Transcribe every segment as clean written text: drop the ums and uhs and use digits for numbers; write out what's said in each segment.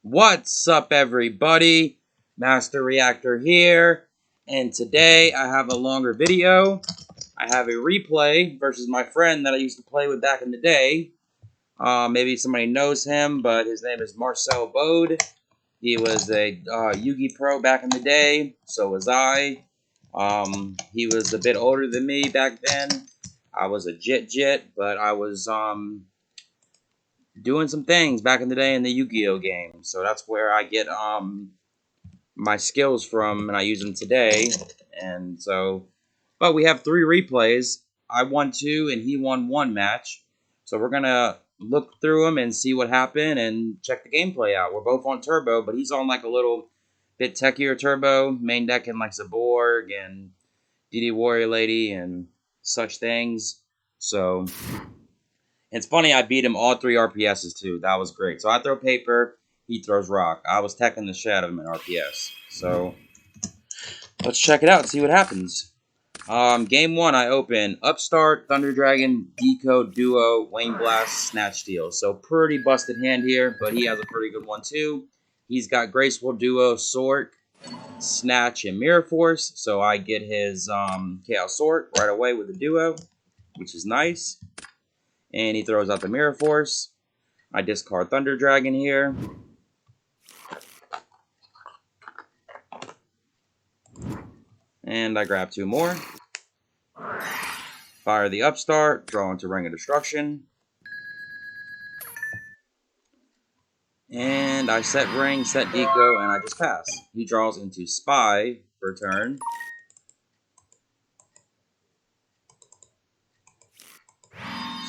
What's up, everybody? Master Reactor here, and today I have a longer video. I have a replay versus my friend that I used to play with back in the day. Maybe somebody knows him, but his name is Mbode. He was a Yugi pro back in the day, so was I. He was a bit older than me back then. I was a jit, but I was doing some things back in the day in the Yu-Gi-Oh game. So that's where I get my skills from, and I use them today. And so, but we have 3 replays. I won 2 and he won 1 match. So we're gonna look through them and see what happened and check the gameplay out. We're both on turbo, but he's on like a little bit techier turbo, main deck in like Zaborg and DD Warrior Lady and such things. So it's funny, I beat him all 3 RPSs too. That was great. So I throw paper, he throws rock. I was teching the shit out of him in RPS. So let's check it out and see what happens. Game 1, I open Upstart, Thunder Dragon, Decode, Duo, Wayne Blast, Snatch Steal. So pretty busted hand here, but he has a pretty good one too. He's got Graceful, Duo, Sort, Snatch, and Mirror Force. So I get his Chaos Sort right away with the Duo, which is nice. And he throws out the Mirror Force. I discard Thunder Dragon here. And I grab 2 more. Fire the Upstart, draw into Ring of Destruction. And I set Ring, set Deco, and I just pass. He draws into Spy for turn.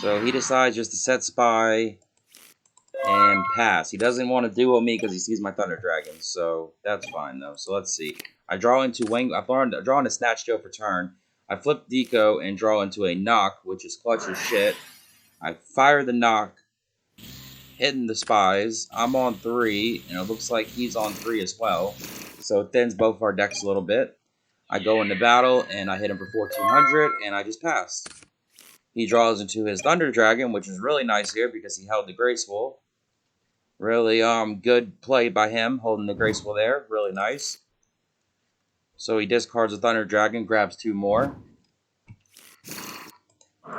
So he decides just to set Spy and pass. He doesn't want to duo me because he sees my Thunder Dragon, so that's fine though. So let's see. I draw into Wing. I draw into Snatch Steal for turn. I flip Deco and draw into a Knock, which is clutch as shit. I fire the Knock, hitting the Spies. I'm on 3, and it looks like he's on 3 as well. So it thins both our decks a little bit. I go into battle, and I hit him for 1400, and I just pass. He draws into his Thunder Dragon, which is really nice here because he held the Graceful. Really good play by him, holding the Graceful there. Really nice. So he discards the Thunder Dragon, grabs 2 more.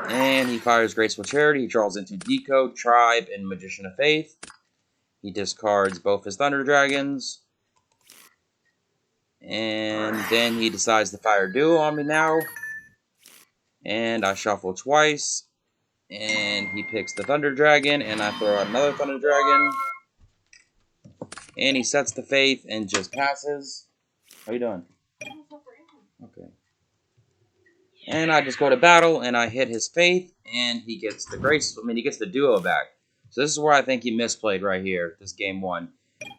And he fires Graceful Charity. He draws into Decode, Tribe, and Magician of Faith. He discards both his Thunder Dragons. And then he decides to fire Duo on me now. And I shuffle twice. And he picks the Thunder Dragon, and I throw out another Thunder Dragon. And he sets the Faith and just passes. How you doing? Okay. And I just go to battle, and I hit his Faith, and he gets the he gets the Duo back. So this is where I think he misplayed right here, this game 1.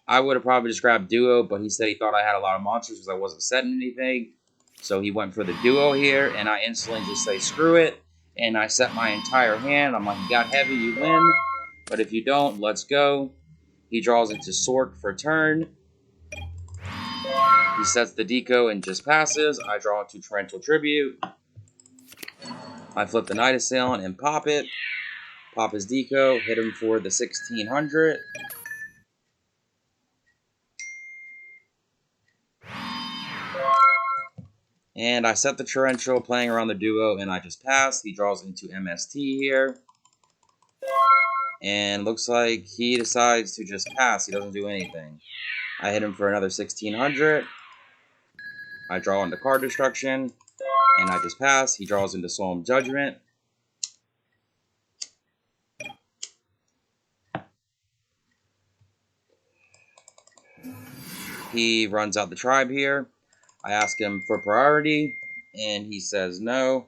I would have probably just grabbed Duo, but he said he thought I had a lot of monsters because I wasn't setting anything. So he went for the Duo here, and I instantly just say, screw it. And I set my entire hand. I'm like, you got heavy, you win. But if you don't, let's go. He draws into Sork for turn. He sets the Deco and just passes. I draw into Torrential Tribute. I flip the Night Assailant and pop it. Pop his Deco, hit him for the 1600. And I set the Torrential, playing around the Duo, and I just pass. He draws into MST here. And looks like he decides to just pass. He doesn't do anything. I hit him for another 1600. I draw into Card Destruction, and I just pass. He draws into Solemn Judgment. He runs out the Tribe here. I ask him for priority, and he says no.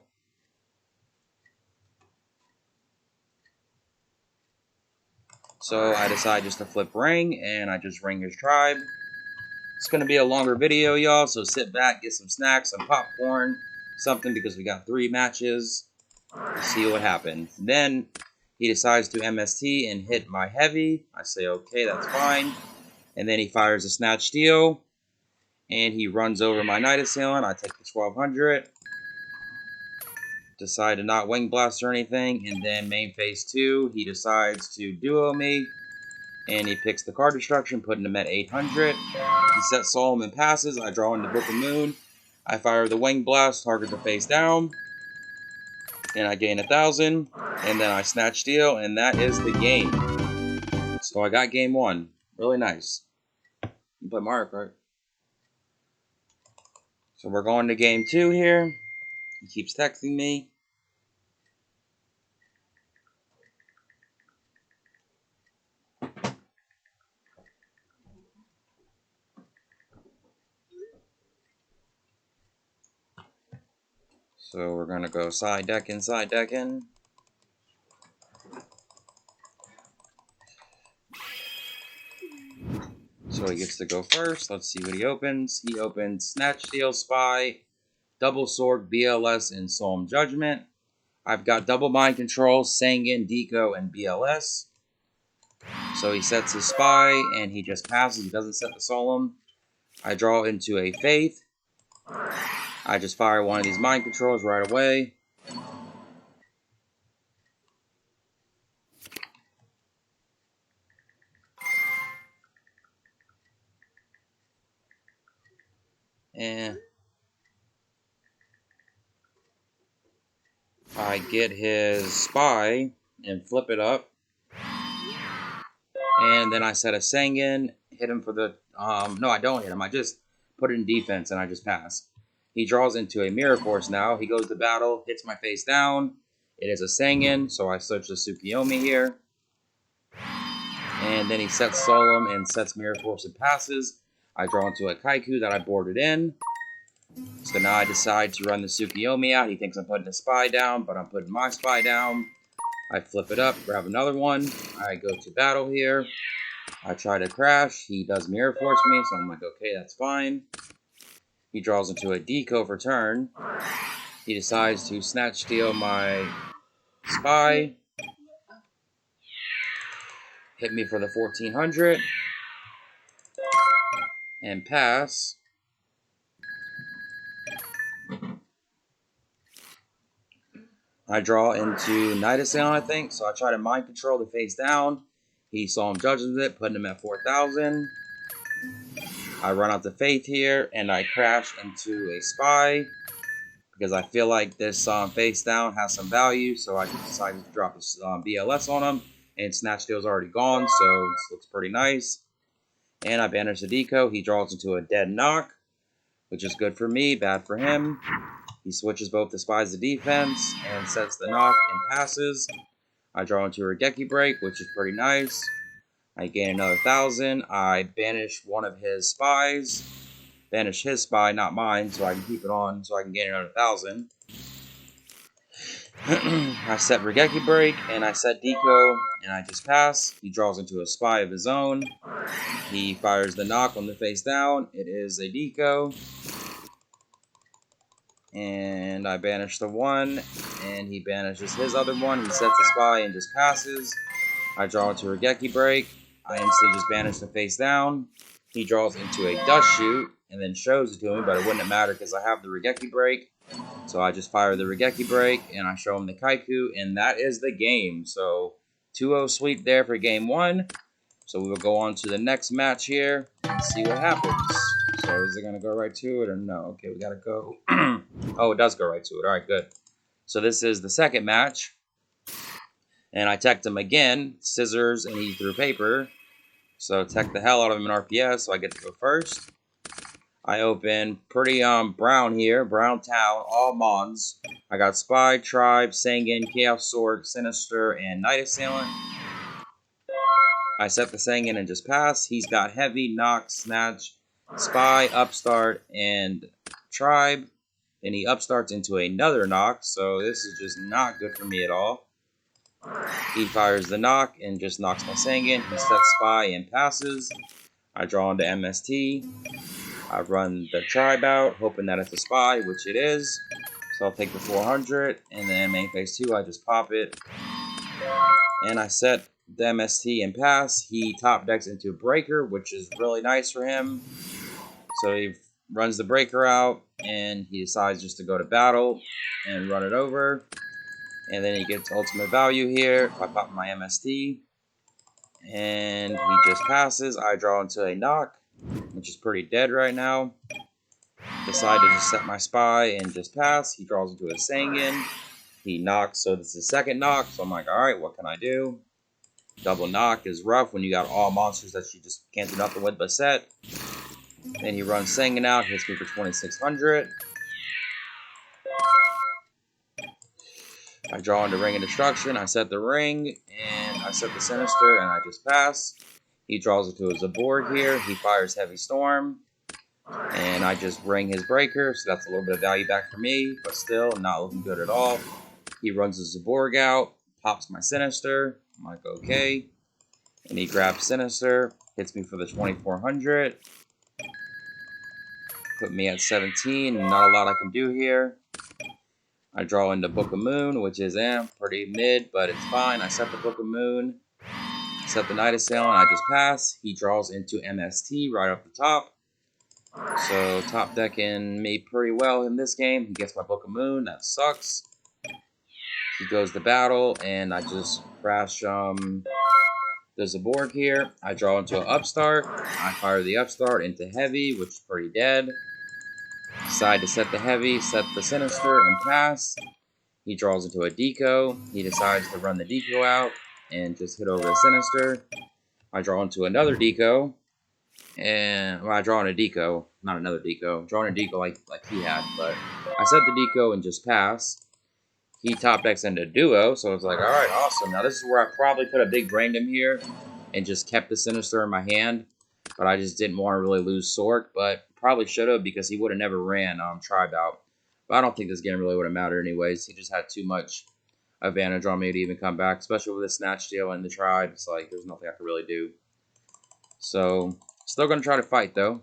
So I decide just to flip Ring, and I just ring his Tribe. It's going to be a longer video, y'all, so sit back, get some snacks, some popcorn, something, because we got 3 matches. Let's see what happens. Then he decides to MST and hit my heavy. I say, okay, that's fine. And then he fires a Snatch Steal, and he runs over my Night Assailant. I take the 1200. Decide to not Wing Blast or anything, and then main phase 2, he decides to Duo me. And he picks the card destruction, putting him at 800. He sets Solemn and passes. I draw into Book of Moon. I fire the Wing Blast, target the face down. And I gain 1,000. And then I Snatch Steal, and that is the game. So I got game 1. Really nice. You play Mario Kart. So we're going to game 2 here. He keeps texting me. So we're going to go side decking, side decking. So he gets to go first. Let's see what he opens. He opens Snatch Steal, Spy, Double Sword, BLS, and Solemn Judgment. I've got Double Mind Control, Sangan, Deco, and BLS. So he sets his Spy, and he just passes. He doesn't set the Solemn. I draw into a Faith. I just fire one of these Mind Controls right away. And I get his Spy and flip it up. And then I set a Sangan, hit him for the... no, I don't hit him. I just put it in defense and I just pass. He draws into a Mirror Force now. He goes to battle, hits my face down. It is a Sangan, so I search the Tsukiyomi here. And then he sets Solemn and sets Mirror Force and passes. I draw into a Kaiku that I boarded in. So now I decide to run the Tsukiyomi out. He thinks I'm putting a Spy down, but I'm putting my Spy down. I flip it up, grab another one. I go to battle here. I try to crash. He does Mirror Force me, so I'm like, okay, that's fine. He draws into a Deco for turn. He decides to Snatch Steal my Spy. Hit me for the 1400. And pass. I draw into Night Assailant, I think, so I try to Mind Control the face down. He Solemn Judges it, putting him at 4,000. I run out the Faith here, and I crash into a Spy, because I feel like this face down has some value, so I just decided to drop a BLS on him, and Snatch Steal's already gone, so this looks pretty nice. And I banish the Deco. He draws into a Dead Knock, which is good for me, bad for him. He switches both the Spies to defense and sets the knock and passes. I draw into a Regeki Break, which is pretty nice. I gain another 1,000. I banish one of his Spies. Banish his Spy, not mine, so I can keep it on so I can gain another 1,000. I set Regeki Break and I set Deco and I just pass. He draws into a Spy of his own. He fires the knock on the face down. It is a Deco. And I banish the one, and he banishes his other one. He sets a Spy and just passes. I draw into Regeki Break. I instantly just banish the face down. He draws into a Dust Shoot, and then shows it to me, but it wouldn't matter because I have the Regeki Break. So I just fire the Regeki Break, and I show him the Kaiku, and that is the game. So 2-0 sweep there for game 1. So we will go on to the next match here and see what happens. So is it going to go right to it or no? Okay, we got to go. Oh, it does go right to it. All right, good. So this is the second match. And I teched him again. Scissors, and he threw paper. So tech the hell out of him in RPS, so I get to go first. I open pretty brown here. Brown Town, all Mons. I got Spy, Tribe, Sangan, Chaos Sword, Sinister, and Night Assailant. I set the Sangan and just pass. He's got Heavy, Knock, Snatch, Spy, Upstart, and Tribe. Then he upstarts into another Knock, so this is just not good for me at all. He fires the Knock and just knocks my Sangan. He sets Spy and passes. I draw into MST. I run the Tribe out, hoping that it's a Spy, which it is. So I'll take the 400, and then main phase 2, I just pop it. And I set the MST and pass. He top decks into a Breaker, which is really nice for him. So he runs the Breaker out, and he decides just to go to battle and run it over. And then he gets ultimate value here. If I pop my MST. And he just passes. I draw into a knock, which is pretty dead right now. Decide to just set my spy and just pass. He draws into a Sangan. He knocks, so this is his second knock. So I'm like, alright, what can I do? Double knock is rough when you got all monsters that you just can't do nothing with but set. Then he runs Sangan out, hits me for 2600. I draw into Ring of Destruction. I set the ring, and I set the Sinister, and I just pass. He draws into a Zaborg here. He fires Heavy Storm. And I just ring his breaker, so that's a little bit of value back for me, but still not looking good at all. He runs his Zaborg out, pops my Sinister. I'm like, okay. And he grabs Sinister, hits me for the 2400. Put me at 17, and not a lot I can do here. I draw into Book of Moon, which is pretty mid, but it's fine. I set the Book of Moon, set the Night of Sail, and I just pass. He draws into MST right off the top. So top decking me pretty well in this game. He gets my Book of Moon. That sucks. He goes to battle, and I just crash the Zaborg here. I draw into an Upstart. I fire the Upstart into Heavy, which is pretty dead. Decide to set the Heavy, set the Sinister, and pass. He draws into a Deco. He decides to run the Deco out and just hit over the Sinister. I draw into another Deco. And well, I draw in a Deco, not another Deco. Drawing a Deco like he had, but I set the Deco and just pass. He top decks into Duo, so it's like, all right, awesome. Now this is where I probably could have big brained him here and just kept the Sinister in my hand, but I just didn't want to really lose Sork, but probably should have because he would have never ran Tribe out. But I don't think this game really would have mattered anyways. He just had too much advantage on me to even come back, especially with the Snatch Steal and the Tribe. It's like there's nothing I could really do. So still going to try to fight, though.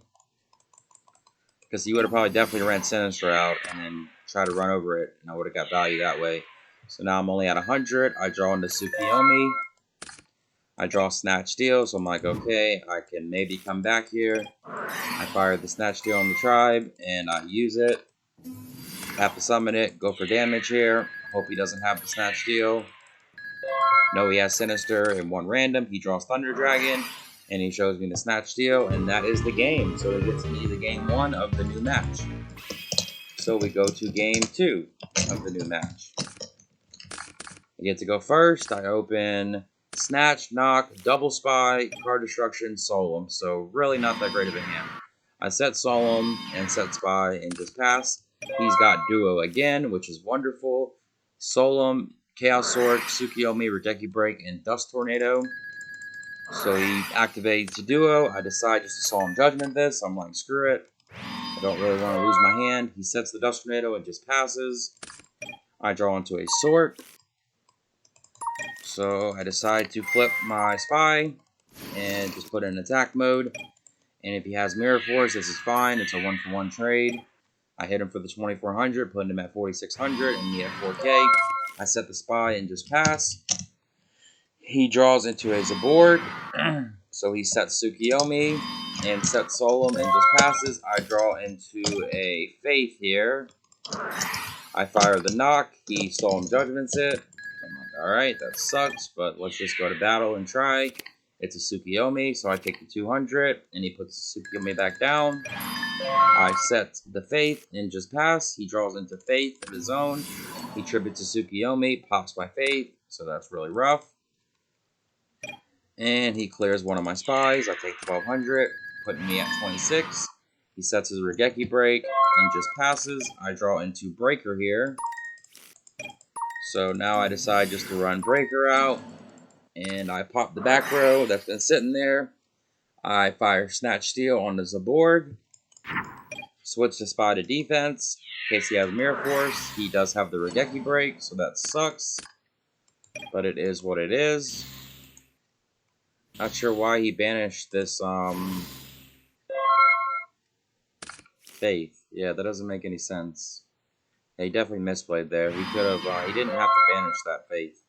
Because he would have probably definitely ran Sinister out and then tried to run over it. And I would have got value that way. So now I'm only at 100. I draw into Tsukiyomi. I draw Snatch Steal. So I'm like, okay, I can maybe come back here. I fire the Snatch Steal on the Tribe. And I use it. I have to summon it. Go for damage here. Hope he doesn't have the Snatch Steal. No, he has Sinister and one random. He draws Thunder Dragon. And he shows me the Snatch Steal, and that is the game. So it gets me the game 1 of the new match. So we go to game 2 of the new match. I get to go first. I open Snatch, Knock, Double Spy, Card Destruction, Solemn. So really not that great of a hand. I set Solemn and set Spy and just pass. He's got Duo again, which is wonderful. Solemn, Chaos Sword, Tsukiyomi, Regeki Break, and Dust Tornado. So he activates the Duo. I decide just to Solemn Judgment this. I'm like, screw it. I don't really want to lose my hand. He sets the Dust Tornado and just passes. I draw into a Sork. So I decide to flip my Spy and just put it in attack mode. And if he has Mirror Force, this is fine. It's a 1-for-1 trade. I hit him for the 2400, putting him at 4600 and me at 4k. I set the Spy and just pass. He draws into a Zaborg, so he sets Tsukiyomi and sets Solemn and just passes. I draw into a Faith here. I fire the Knock. He Solemn Judgments it. I'm like, alright, that sucks, but let's just go to battle and try. It's a Tsukiyomi, so I take the 200, and he puts the Tsukiyomi back down. I set the Faith and just pass. He draws into Faith of his own. He tributes to Tsukiyomi, pops my Faith, so that's really rough. And he clears one of my Spies. I take 1200, putting me at 26. He sets his Regeki Break and just passes. I draw into Breaker here. So now I decide just to run Breaker out. And I pop the back row that's been sitting there. I fire Snatch Steal on the Zaborg. Switch the Spy to defense. In case he has Mirror Force. He does have the Regeki Break, so that sucks. But it is what it is. Not sure why he banished this, Faith. Yeah, that doesn't make any sense. Yeah, he definitely misplayed there. He could have, he didn't have to banish that Faith.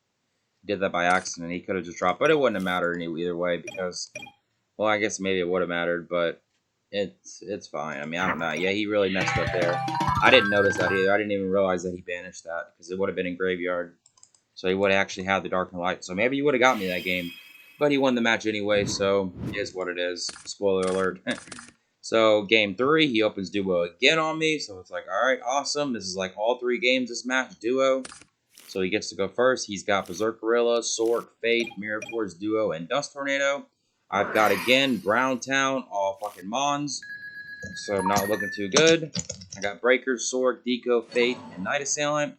He did that by accident. He could have just dropped, but it wouldn't have mattered either way because, well, I guess maybe it would have mattered, but it's fine. I mean, I don't know. Yeah, he really messed up there. I didn't notice that either. I didn't even realize that he banished that because it would have been in Graveyard. So he would have actually had the Dark and Light. So maybe he would have got me that game. But he won the match anyway, so it is what it is. Spoiler alert. So game 3, he opens duo again on me. So it's like, alright, awesome. This is like all 3 games this match, duo. So he gets to go first. He's got Berserk Gorilla, Sork, Fate, Mirror Force, Duo, and Dust Tornado. I've got, again, Brown Town, all fucking Mons. So not looking too good. I got Breakers, Sork, Deco, Fate, and Night Assailant.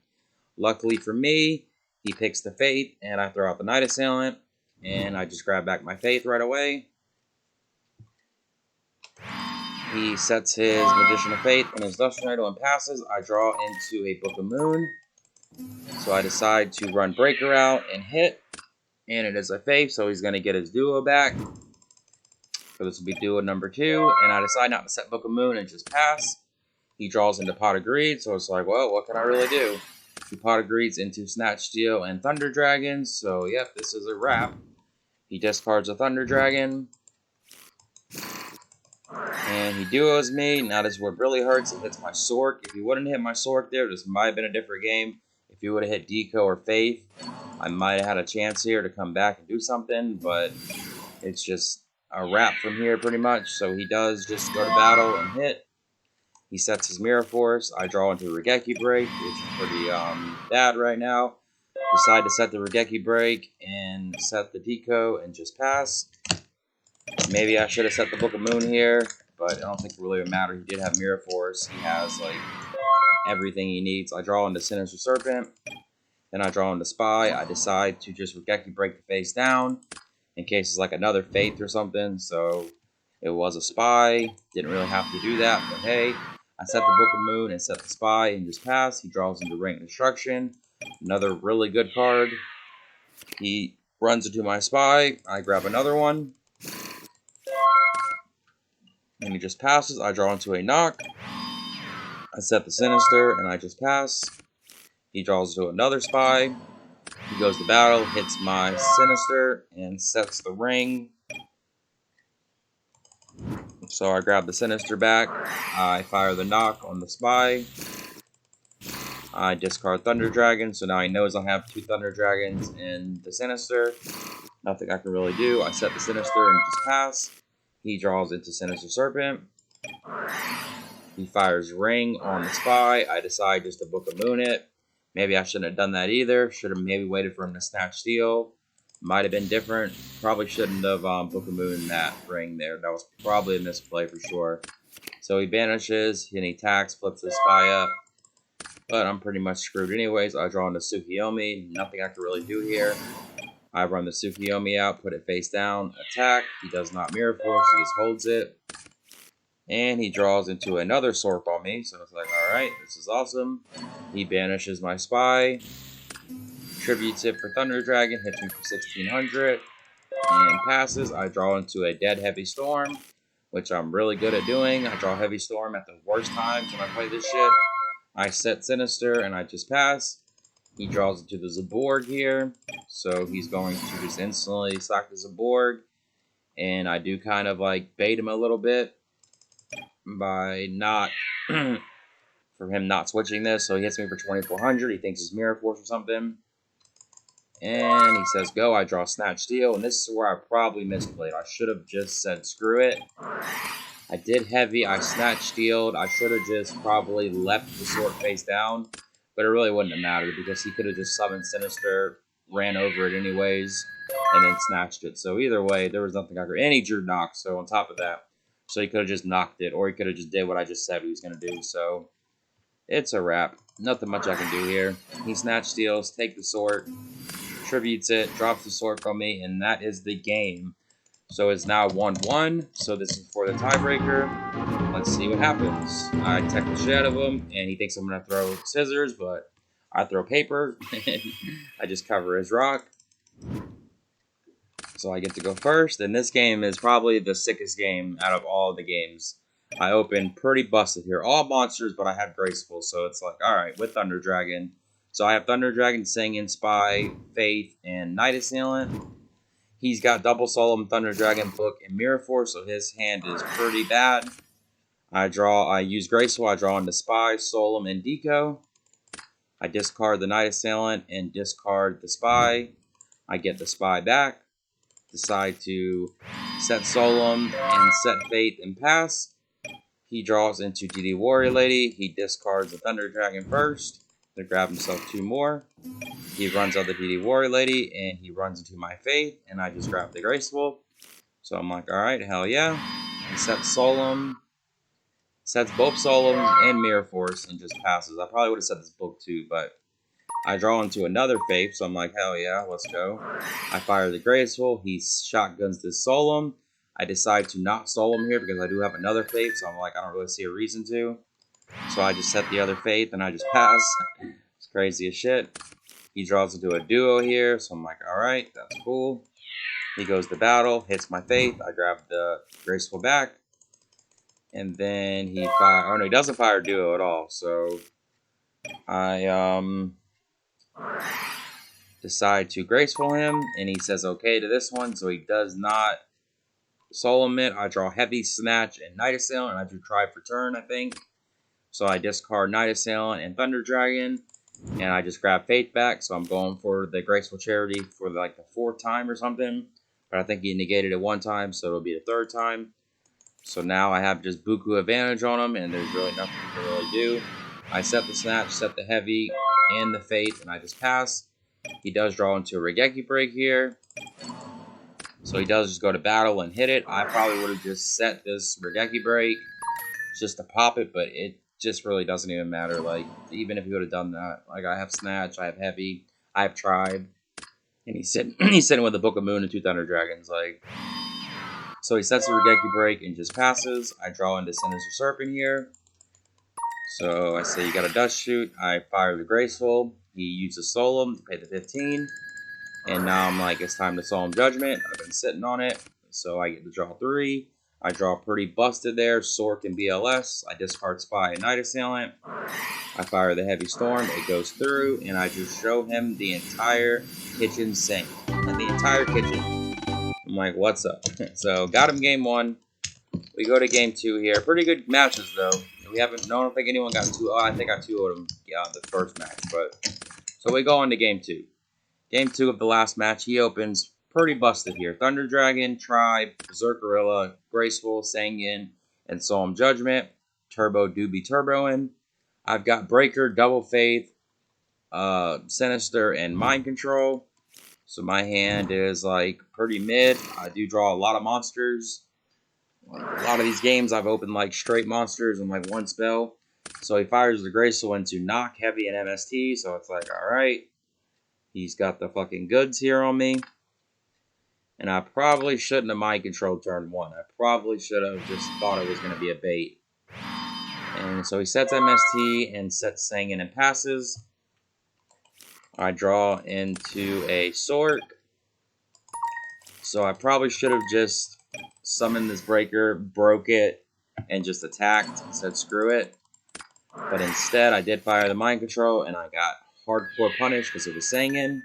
Luckily for me, he picks the Fate, and I throw out the Night Assailant. And I just grab back my Faith right away. He sets his Magician of Faith and his Dust Tornado and passes. I draw into a Book of Moon. So I decide to run Breaker out and hit. And it is a Faith, so he's going to get his Duo back. So this will be Duo number 2. And I decide not to set Book of Moon and just pass. He draws into Pot of Greed, so it's like, well, what can I really do? He Pot of Greeds into Snatch Steel and Thunder Dragon. So, yep, this is a wrap. He discards a Thunder Dragon. And he duos me. Now this is what really hurts. It hits my Sork. If he wouldn't hit my Sork there, this might have been a different game. If he would have hit Deco or Faith, I might have had a chance here to come back and do something. But it's just a wrap from here pretty much. So he does just go to battle and hit. He sets his Mirror Force. I draw into Regeki Break, which is pretty bad right now. Decide to set the Regeki Break and set the Deco and just pass. Maybe I should have set the Book of Moon here, but I don't think it really would matter. He did have Mirror Force. He has like everything he needs. I draw into Sinister Serpent. Then I draw into Spy. I decide to just Regeki Break the face down in case it's like another Faith or something. So it was a Spy. Didn't really have to do that, but hey. I set the Book of Moon and set the Spy and just pass. He draws into Rank Destruction. Another really good card. He runs into my Spy. I grab another one. And he just passes. I draw into a Knock. I set the Sinister and I just pass. He draws into another Spy. He goes to battle, hits my Sinister, and sets the Ring. So I grab the Sinister back. I fire the Knock on the Spy. I discard Thunder Dragon, so now he knows I have 2 Thunder Dragons and the Sinister. Nothing I can really do. I set the Sinister and just pass. He draws into Sinister Serpent. He fires Ring on the Spy. I decide just to Book of Moon it. Maybe I shouldn't have done that either. Should have maybe waited for him to Snatch Steel. Might have been different. Probably shouldn't have Book of Moon that Ring there. That was probably a misplay for sure. So he banishes, and he attacks, flips the Spy up. But I'm pretty much screwed anyways. I draw into Tsukiyomi. Nothing I can really do here. I run the Tsukiyomi out, put it face down, attack. He does not Mirror Force, he just holds it. And he draws into another Sork on me. So it's like, alright, this is awesome. He banishes my Spy. Tributes it for Thunder Dragon, hits me for 1600, and passes. I draw into a Dead Heavy Storm, which I'm really good at doing. I draw Heavy Storm at the worst times when I play this shit. I set Sinister, and I just pass. He draws into the Zaborg here, so he's going to just instantly sack the Zaborg, and I do kind of like bait him a little bit by not, for him not switching this, so he hits me for 2400. He thinks it's Mirror Force or something. And he says go. I draw Snatch Steel, and this is where I probably misplayed. I should have just said screw it. I did heavy. I Snatch Steeled. I should have just probably left the sword face down, but it really wouldn't have mattered because he could have just summoned Sinister, ran over it anyways, and then snatched it. So either way, there was nothing I could. And he drew Knock. So on top of that, so he could have just knocked it, or he could have just did what I just said he was gonna do. So it's a wrap. Nothing much I can do here. He Snatch Steals, take the sword. Tributes it, drops the sword from me, and that is the game. So it's now 1-1. So this is for the tiebreaker. Let's see what happens. I tech the shit out of him, and he thinks I'm going to throw scissors, but I throw paper. I just cover his rock. So I get to go first, and this game is probably the sickest game out of all the games. I open pretty busted here. All monsters, but I have Graceful, so it's like, alright, with Thunder Dragon. So I have Thunder Dragon, Singing, Spy, Faith, and Night Assailant. He's got Double Solemn, Thunder Dragon, Book, and Mirror Force, so his hand is pretty bad. I use Graceful, I draw into Spy, Solemn, and Deco. I discard the Night Assailant and discard the Spy. I get the Spy back. decide to set Solemn and set Fate and pass. He draws into DD Warrior Lady. He discards the Thunder Dragon first to grab himself 2 more. He runs out the DD Warrior Lady and he runs into my Fate, and I just grab the Graceful. So I'm like, alright, hell yeah. He sets Solemn, sets both Solemns and Mirror Force, and just passes. I probably would have set this book too, but I draw into another Faith, so I'm like, hell yeah, let's go. I fire the Graceful. He shotguns this Solemn. I decide to not Solemn here because I do have another Faith, so I'm like, I don't really see a reason to. So I just set the other Faith and I just pass. It's crazy as shit. He draws into a Duo here, so I'm like, alright, that's cool. He goes to battle, hits my Faith. I grab the Graceful back. And then he fire. Oh no, he doesn't fire Duo at all. So I decide to Graceful him, and he says okay to this one. So he does not Solemn it. I draw Heavy Snatch and Night Assailant, and I do try for turn, I think. So I discard Night Assailant and Thunder Dragon, and I just grab Fate back. So I'm going for the Graceful Charity for like the 4th time or something. But I think he negated it 1 time, so it'll be the 3rd time. So now I have just Buku advantage on him, and there's really nothing to really do. I set the Snatch, set the Heavy, and the Fate, and I just pass. He does draw into a Regeki Break here. So he does just go to battle and hit it. I probably would have just set this Regeki Break just to pop it, but it just really doesn't even matter. Like, even if he would have done that. Like, I have Snatch, I have Heavy, I have Tribe. And he's sitting with the Book of Moon and 2 Thunder Dragons. Like, so he sets the Regeki Break and just passes. I draw into Sinister Serpent here. So I say you got a Dust Shoot. I fire the Graceful. He uses Solemn to pay the 15. And now I'm like, it's time to Solemn Judgment. I've been sitting on it. So I get to draw 3. I draw pretty busted there. Sork and BLS. I discard Spy and Night Assailant. I fire the Heavy Storm. It goes through. And I just show him the entire kitchen sink. And the entire kitchen. I'm like, what's up? So got him game 1. We go to game 2 here. Pretty good matches though. We haven't. I don't think anyone got 2. Oh, I think I got 2 of them. Yeah, the first match. But so we go on to game 2. Game 2 of the last match. He opens pretty busted here. Thunder Dragon, Tribe, Berserk Gorilla, Graceful, Sanguine, and Solemn Judgment. Turbo Doobie Turboing. I've got Breaker, Double Faith, Sinister, and Mind Control. So my hand is like pretty mid. I do draw a lot of monsters. A lot of these games I've opened like straight monsters in like 1 spell. So he fires the Graceful into Knock, Heavy, and MST. So it's like, alright. He's got the fucking goods here on me. And I probably shouldn't have mind controlled turn 1. I probably should have just thought it was going to be a bait. And so he sets MST and sets Sanguine and passes. I draw into a Sork. So I probably should have just summoned this Breaker, broke it, and just attacked and said screw it. But instead I did fire the mind control and I got hardcore punish because it was Sanguine.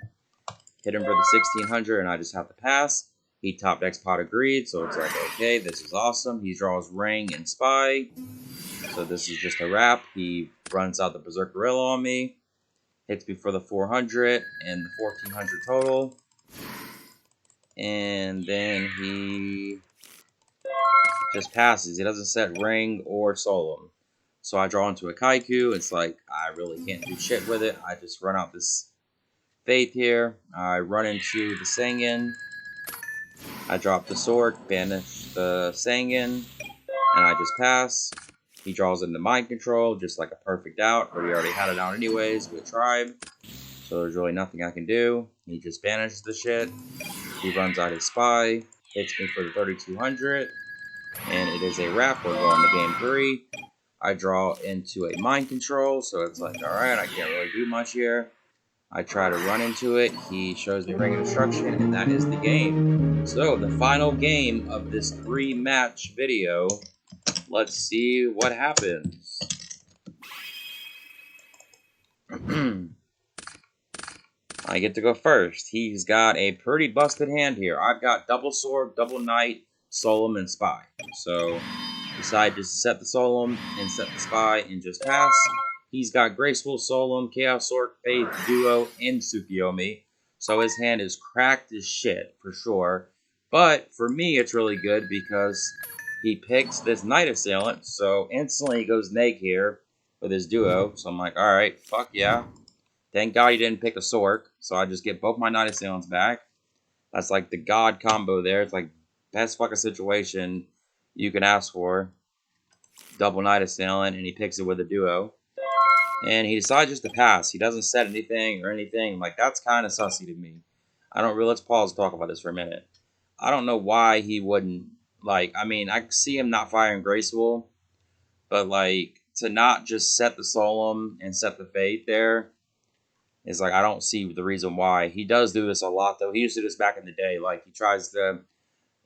Hit him for the 1600 and I just have to pass. He top decks Pot of Greed, so it's like, okay, this is awesome. He draws Ring and Spy. So this is just a wrap. He runs out the Berserk Gorilla on me. Hits me for the 400 and the 1400 total. And then he just passes. He doesn't set Ring or Solemn. So I draw into a Kaiku. It's like, I really can't do shit with it. I just run out this Faith here. I run into the Sanguine. I drop the Sork, banish the Sanguine, and I just pass. He draws into Mind Control, just like a perfect out, but he already had it out anyways with Tribe. So there's really nothing I can do. He just banishes the shit. He runs out his Spy, hits me for the 3200, and it is a wrap. We're going to game 3. I draw into a Mind Control, so it's like, alright, I can't really do much here. I try to run into it. He shows me Ring of Destruction, and that is the game. So, the final game of this 3-match video. Let's see what happens. I get to go first. He's got a pretty busted hand here. I've got Double Sword, Double Knight, Solemn, and Spy. So, decide just to set the Solemn and set the Spy and just pass. He's got Graceful, Solemn, Chaos Sork, Faith, Duo, and Tsukiyomi. So his hand is cracked as shit, for sure. But for me, it's really good because he picks this Knight Assailant, so instantly he goes neg here with his duo. So I'm like, alright, fuck yeah. Thank God he didn't pick a Sork, so I just get both my Knight Assailants back. That's like the god combo there. It's like best fucking situation you can ask for. Double Knight Assailant, and he picks it with a duo. And he decides just to pass. He doesn't set anything or anything. Like, that's kind of sussy to me. I don't really, let's pause and talk about this for a minute. I don't know why he wouldn't, like, I mean, I see him not firing Graceful, but, like, to not just set the Solemn and set the Faith there is, like, I don't see the reason why. He does do this a lot, though. He used to do this back in the day. Like, he tries to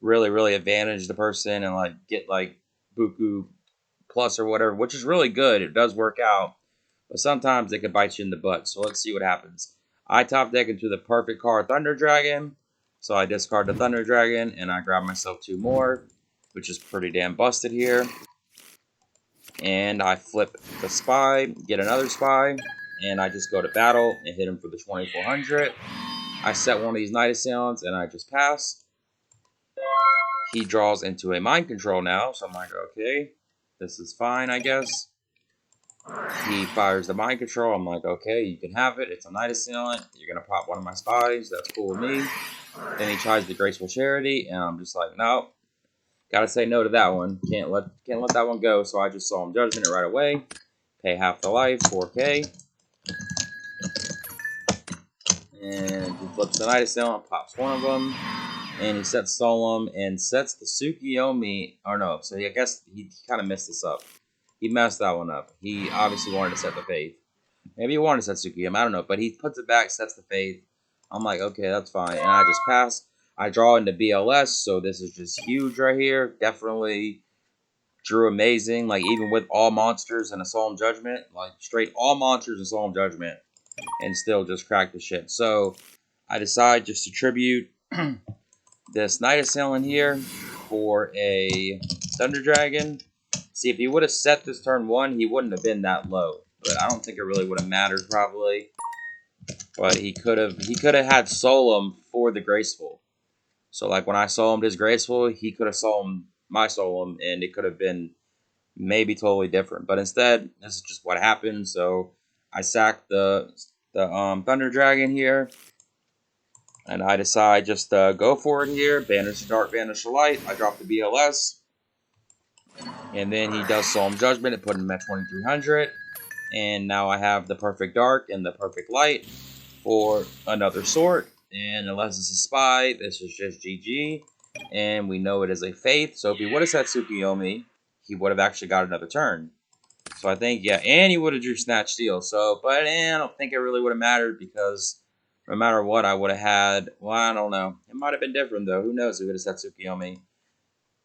really, really advantage the person and, like, get, like, Buku plus or whatever, which is really good. It does work out. But sometimes they can bite you in the butt. So let's see what happens. I top deck into the perfect card Thunder Dragon. So I discard the Thunder Dragon and I grab myself 2 more, which is pretty damn busted here. And I flip the Spy, get another Spy, and I just go to battle and hit him for the 2400. I set one of these Knight Assailants and I just pass. He draws into a Mind Control now, so I'm like, okay, this is fine, I guess. He fires the Mind Control. I'm like, okay, you can have it. It's a Knight Assailant. You're going to pop one of my Spies. That's cool with me. Then he tries the Graceful Charity, and I'm just like, no. Gotta say no to that one. Can't let that one go, so I just Solemn Judgment it right away. Pay half the life, 4K. And he flips the Knight Assailant, pops one of them. And he sets Solemn and sets the Tsukiyomi. Or no, so I guess he kind of messed this up. He messed that one up. He obviously wanted to set the Faith. Maybe he wanted to set Tsukiyomi, I don't know. But he puts it back, sets the Faith. I'm like, okay, that's fine. And I just pass. I draw into BLS, so this is just huge right here. Definitely drew amazing. Like, even with all monsters and a Solemn Judgment. Like, straight all monsters and Solemn Judgment. And still just cracked the shit. So, I decide just to tribute this Knight Assailant here for a Thunder Dragon. See, if he would have set this turn 1, he wouldn't have been that low. But I don't think it really would have mattered, probably. But he could have had Solemn for the Graceful. So, like, when I Solemned his Graceful, he could have Solemned my Solemn, and it could have been maybe totally different. But instead, this is just what happened. So, I sack the Thunder Dragon here. And I decide just to go for it here. Banish the Dark, Banish the Light. I drop the BLS. And then he does Solemn Judgment and put him at 2300. And now I have the Perfect Dark and the Perfect Light for another sort. And unless it's a Spy, this is just GG. And we know it is a Faith. So if he would have set Tsukiyomi, he would have actually got another turn. So I think, yeah, and he would have drew Snatch Steel. So, but I don't think it really would have mattered because no matter what, I would have had, well, I don't know. It might have been different, though. Who knows? He would have set Tsukiyomi.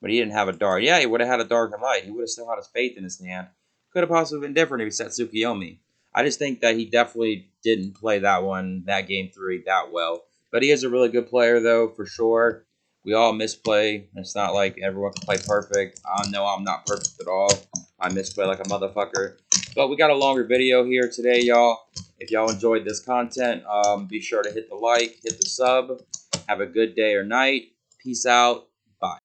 But he didn't have a Dark. Yeah, he would have had a Dark and Light. He would have still had his Faith in his hand. Could have possibly been different if he set Tsukiyomi. I just think that he definitely didn't play that game 3 that well. But he is a really good player, though, for sure. We all misplay. It's not like everyone can play perfect. I know I'm not perfect at all. I misplay like a motherfucker. But we got a longer video here today, y'all. If y'all enjoyed this content, be sure to hit the like, hit the sub. Have a good day or night. Peace out.